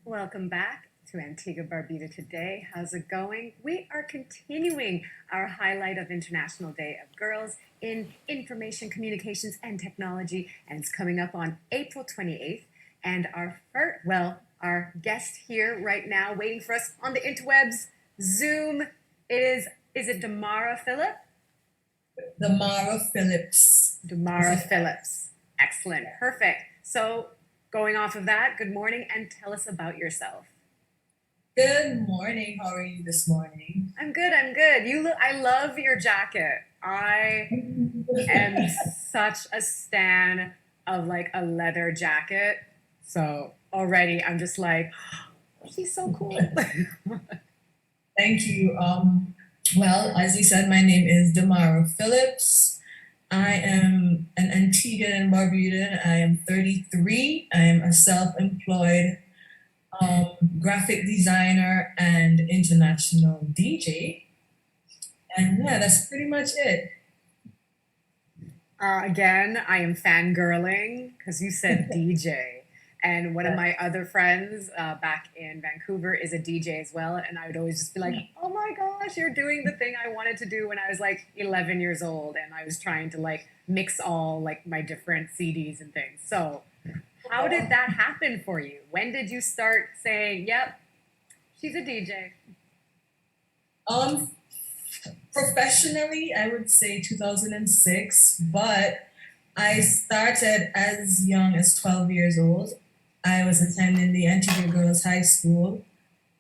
Welcome back to Antigua Barbuda today. How's it going? We are continuing our highlight of International Day of Girls in Information Communications and Technology, and it's coming up on April 28th. And our guest here right now, waiting for us on the interwebs, Zoom, is it Damara Phillip? Damara Phillips. Damara Phillips. Excellent. Perfect. So, going off of that, good morning and tell us about yourself. Good morning. How are you this morning? I'm good. I'm good. I love your jacket. I am such a stan of like a leather jacket. So already I'm just like, he's so cool. Thank you. Well, as you said, my name is Damara Phillips. I am an Antiguan and Barbudan. I am 33. I am a self-employed graphic designer and international DJ. And yeah, that's pretty much it. Again, I am fangirling because you said DJ. And one of my other friends back in Vancouver is a DJ as well. And I would always just be like, oh my gosh, you're doing the thing I wanted to do when I was like 11 years old. And I was trying to like mix all like my different CDs and things. So how did that happen for you? When did you start saying, yep, she's a DJ? Um, Professionally, I would say 2006, but I started as young as 12 years old. I was attending the Antigua Girls High School.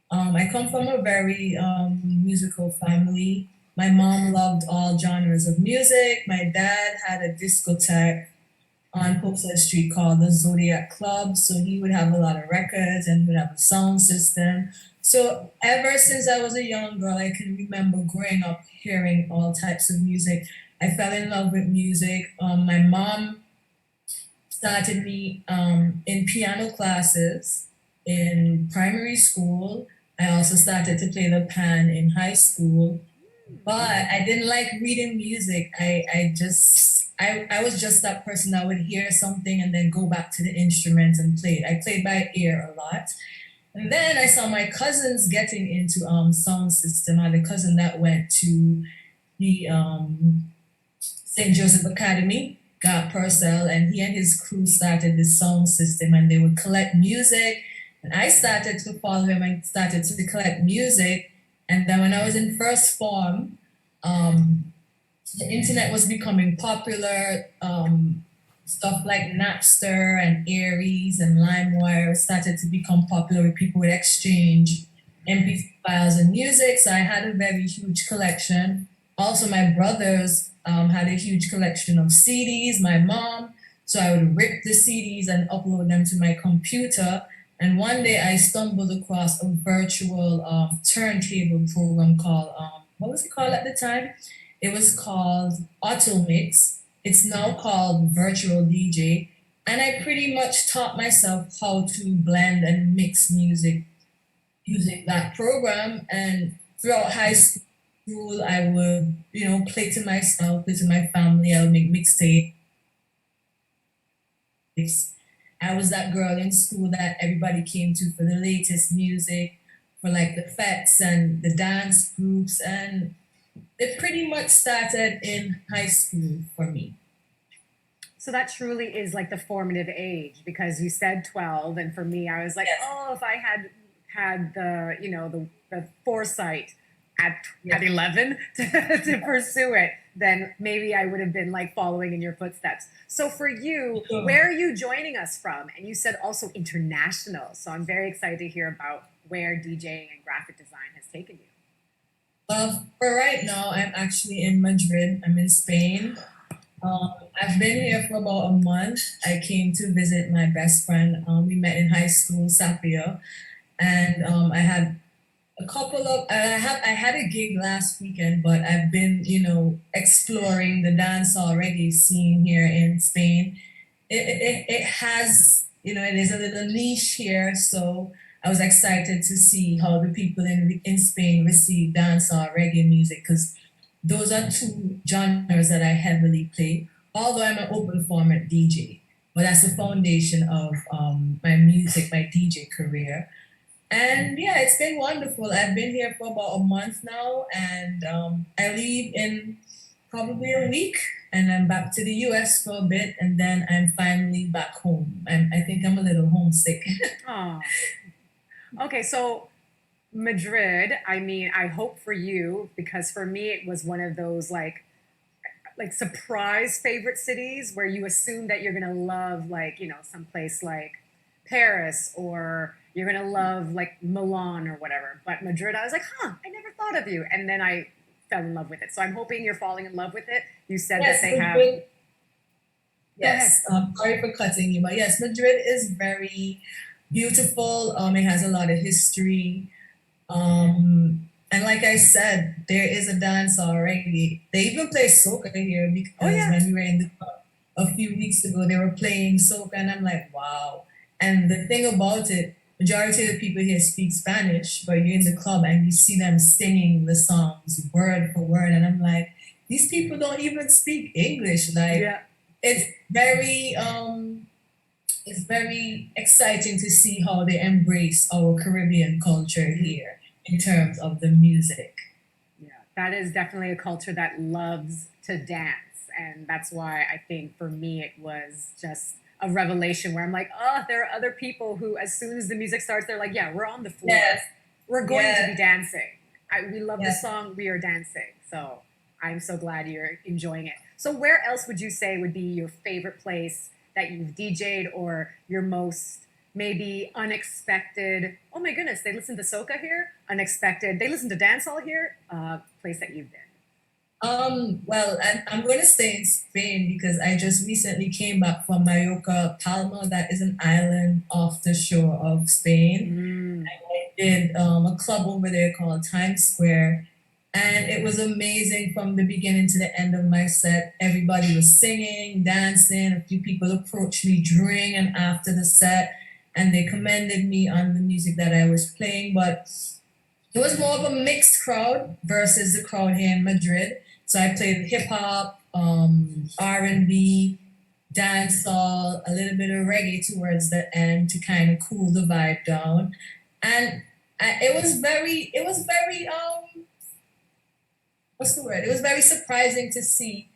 I come from a very musical family. My mom loved all genres of music. My dad had a discotheque on Popeside Street called the Zodiac Club. So he would have a lot of records and would have a sound system. So ever since I was a young girl, I can remember growing up hearing all types of music. I fell in love with music. My mom started me in piano classes in primary school. I also started to play the pan in high school, but I didn't like reading music. I was just that person that would hear something and then go back to the instrument and play it. I played by ear a lot. And then I saw my cousins getting into sound system. I had a cousin that went to the St. Joseph Academy, got Purcell, and he and his crew started this sound system and they would collect music. And I started to follow him and started to collect music. And then when I was in first form, the internet was becoming popular. Stuff like Napster and Aries and LimeWire started to become popular where people would exchange MP3 files and music. So I had a very huge collection. Also, my brothers had a huge collection of CDs, my mom. So I would rip the CDs and upload them to my computer. And one day I stumbled across a virtual turntable program called, what was it called at the time? It was called Automix. It's now called Virtual DJ. And I pretty much taught myself how to blend and mix music using that program. And throughout high school, I would, play to myself, play to my family. I would make mixtapes. I was that girl in school that everybody came to for the latest music, for like the fetes and the dance groups. And it pretty much started in high school for me. So that truly is like the formative age because you said 12 and for me I was like, Yes. oh, if I had the, the foresight at Yes. 11 to pursue it, then maybe I would have been like following in your footsteps. So for you, Sure. where are you joining us from? And you said also international. So I'm very excited to hear about where DJing and graphic design has taken you. For right now, I'm actually in Madrid. I'm in Spain. I've been here for about a month. I came to visit my best friend. We met in high school, Sapio, and I had a couple of. I had a gig last weekend, but I've been, exploring the dancehall reggae scene here in Spain. It has, it is a little niche here, so I was excited to see how the people in Spain receive dancehall reggae music because those are two genres that I heavily play. Although I'm an open format DJ, but that's the foundation of my music, my DJ career. And yeah, it's been wonderful. I've been here for about a month now, and I leave in probably a week, and I'm back to the US for a bit, and then I'm finally back home. I think I'm a little homesick. Oh, okay. So Madrid, I mean, I hope for you because for me it was one of those like surprise favorite cities where you assume that you're gonna love like someplace like Paris or you're gonna love like Milan or whatever. But Madrid, I was like, huh, I never thought of you, and then I fell in love with it. So I'm hoping you're falling in love with it. You said that Yes, they have. Madrid. Go ahead. Yes, sorry for cutting you, but yes, Madrid is very beautiful. It has a lot of history. And like I said, there is a dance already. They even play soca here Oh because yeah, when we were in the club a few weeks ago, they were playing soca, and I'm like, wow. And the thing about it, majority of the people here speak Spanish, but you're in the club and you see them singing the songs word for word, and I'm like, these people don't even speak English. Like, yeah. it's very it's very exciting to see how they embrace our Caribbean culture Mhm. here in terms of the music. Yeah, that is definitely a culture that loves to dance. And that's why I think for me it was just a revelation where I'm like, oh, there are other people who, as soon as the music starts, they're like, yeah, we're on the floor. Yes, We're going to be yes, dancing. We love the yes. song, we are dancing. So I'm so glad you're enjoying it. So, where else would you say would be your favorite place that you've DJ'd or your most maybe unexpected? Oh my goodness, they listen to soca here. Unexpected. They listen to dancehall here. Place that you've been. Well, I'm going to stay in Spain because I just recently came back from Mallorca, Palma. That is an island off the shore of Spain. Mm. I did a club over there called Times Square, and it was amazing from the beginning to the end of my set. Everybody was singing, dancing. A few people approached me during and after the set, and they commended me on the music that I was playing. But it was more of a mixed crowd versus the crowd here in Madrid. So I played hip hop, R&B, dancehall, a little bit of reggae towards the end to kind of cool the vibe down, and it was very what's the word? It was very surprising to see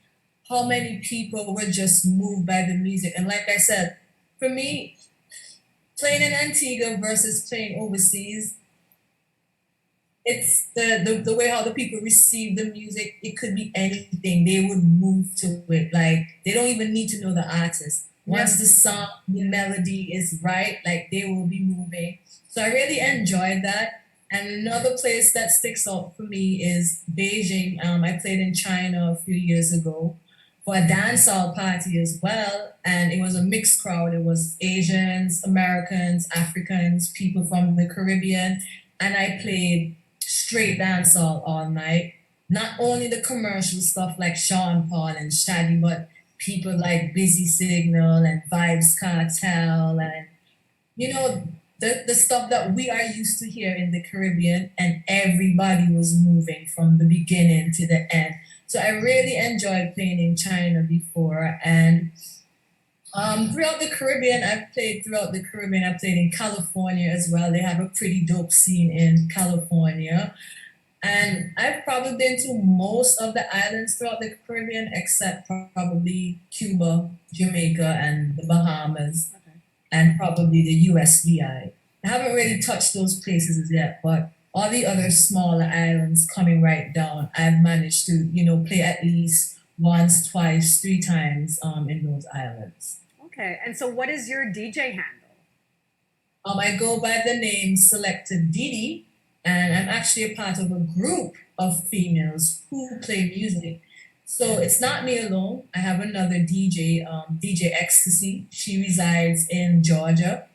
how many people were just moved by the music. And like I said, for me, playing in Antigua versus playing overseas, it's the way how the people receive the music. It could be anything. They would move to it. Like they don't even need to know the artist. Yeah. Once the song, the melody is right, like they will be moving. So I really enjoyed that. And another place that sticks out for me is Beijing. I played in China a few years ago for a dancehall party as well, and it was a mixed crowd. It was Asians, Americans, Africans, people from the Caribbean, and I played straight dancehall all night. Not only the commercial stuff like Sean Paul and Shaggy, but people like Busy Signal and Vibes Cartel and you know the stuff that we are used to here in the Caribbean, and everybody was moving from the beginning to the end. So I really enjoyed playing in China before, and throughout the Caribbean, I've played throughout the Caribbean. I played in California as well. They have a pretty dope scene in California. And I've probably been to most of the islands throughout the Caribbean, except probably Cuba, Jamaica, and the Bahamas, Okay. and probably the USVI. I haven't really touched those places as yet, but all the other smaller islands coming right down, I've managed to, play at least once, twice, three times in those islands. Okay. And so, what is your DJ handle? I go by the name Selecta Didi, and I'm actually a part of a group of females who play music. So it's not me alone. I have another DJ, DJ Ecstasy. She resides in Georgia.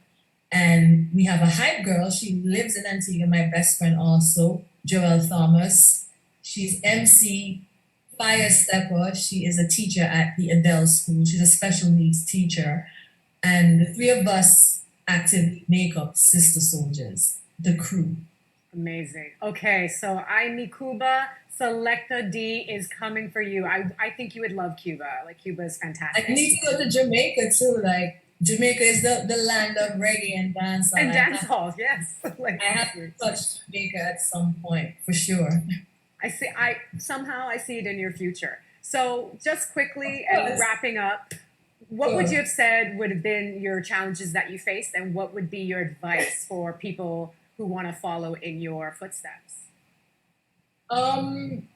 And we have a hype girl. She lives in Antigua, my best friend also, Joelle Thomas. She's MC Fire Stepper. She is a teacher at the Adele School. She's a special needs teacher. And the three of us actively make up Sister Soldiers, the crew. Amazing. Okay, so I mi Cuba, Selecta D is coming for you. I think you would love Cuba. Like Cuba is I fantastic. need to go to Jamaica too. Like Jamaica is the land of reggae and dancehall. And dance halls, yes. Like I have to touch Jamaica at some point for sure. I somehow I see it in your future. So just quickly Of and course. wrapping up, what would you Sure. have said would have been your challenges that you faced, and what would be your advice for people who want to follow in your footsteps? Um,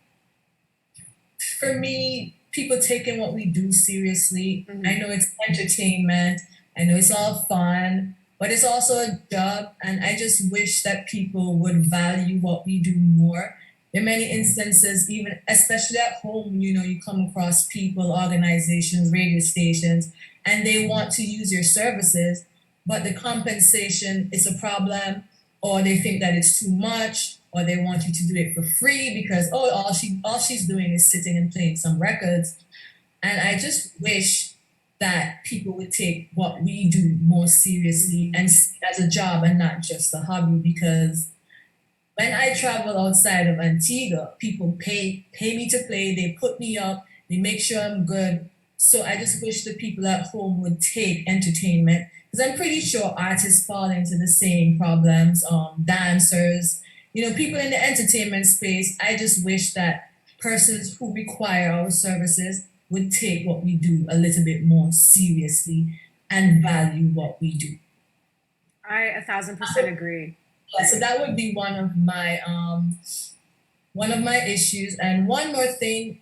for me, people taking what we do seriously. I Mhm. know it's entertainment. I know it's all fun, but it's also a job. And I just wish that people would value what we do more. There are many instances, even especially at home, you come across people, organizations, radio stations, and they want to use your services, but the compensation is a problem, or they think that it's too much, or they want you to do it for free because all she's doing is sitting and playing some records. And I just wish that people would take what we do more seriously and see it as a job and not just a hobby. Because when I travel outside of Antigua, people pay me to play, they put me up, they make sure I'm good. So I just wish the people at home would take entertainment, because I'm pretty sure artists fall into the same problems, dancers, people in the entertainment space. I just wish that persons who require our services would take what we do a little bit more seriously and value what we do. I 1,000% agree. Yeah, so that would be one of my issues. And one more thing,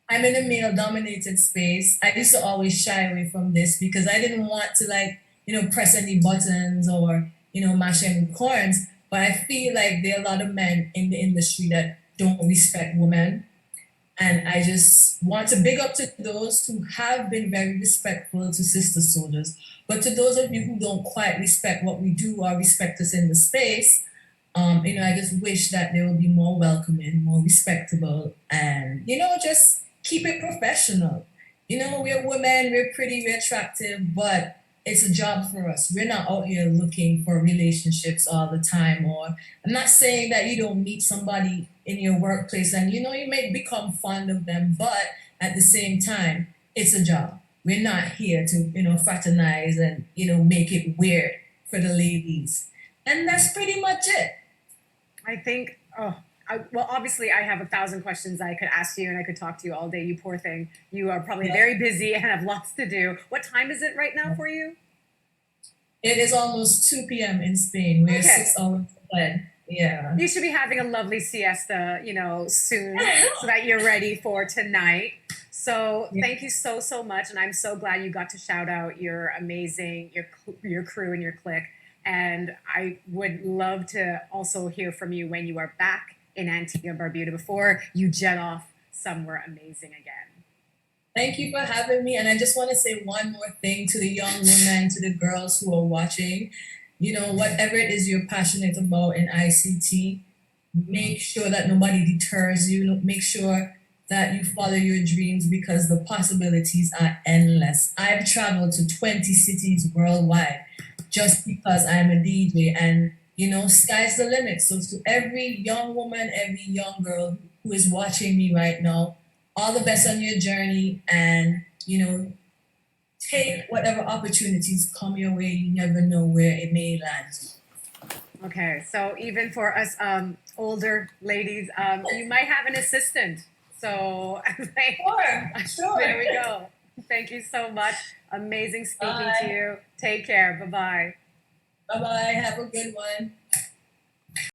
I'm in a male dominated space. I used to always shy away from this because I didn't want to press any buttons or, mash any corns. But I feel like there are a lot of men in the industry that don't respect women. And I just want to big up to those who have been very respectful to sister soldiers. But to those of you who don't quite respect what we do or respect us in the space, I just wish that they would be more welcoming, more respectable, and just keep it professional. We're women, we're pretty, we're attractive, but it's a job for us. We're not out here looking for relationships all the time. Or I'm not saying that you don't meet somebody in your workplace and you may become fond of them, but at the same time, it's a job. We're not here to fraternize and make it weird for the ladies. And that's pretty much it. I think, well, obviously, I have 1,000 questions I could ask you, and I could talk to you all day. You poor thing. You are probably very busy and have lots to do. What time is it right now for you? It is almost 2 p.m. in Spain. We're Okay. 6 hours ahead. Yeah. You should be having a lovely siesta, soon, so that you're ready for tonight. So thank you so, so much, and I'm so glad you got to shout out your amazing, your crew and your clique. And I would love to also hear from you when you are back in Antigua and Barbuda before you jet off somewhere amazing again. Thank you for having me. And I just want to say one more thing to the young women, to the girls who are watching. Whatever it is you're passionate about in ICT, make sure that nobody deters you. Make sure that you follow your dreams, because the possibilities are endless. I've traveled to 20 cities worldwide just because I'm a DJ, and sky's the limit. So to every young woman, every young girl who is watching me right now, all the best on your journey, and take whatever opportunities come your way. You never know where it may land. Okay, so even for us older ladies, you might have an assistant. So Sure. there we go. Thank you so much. Amazing speaking to Bye. you. Take care. Bye bye. Bye bye. Have a good one.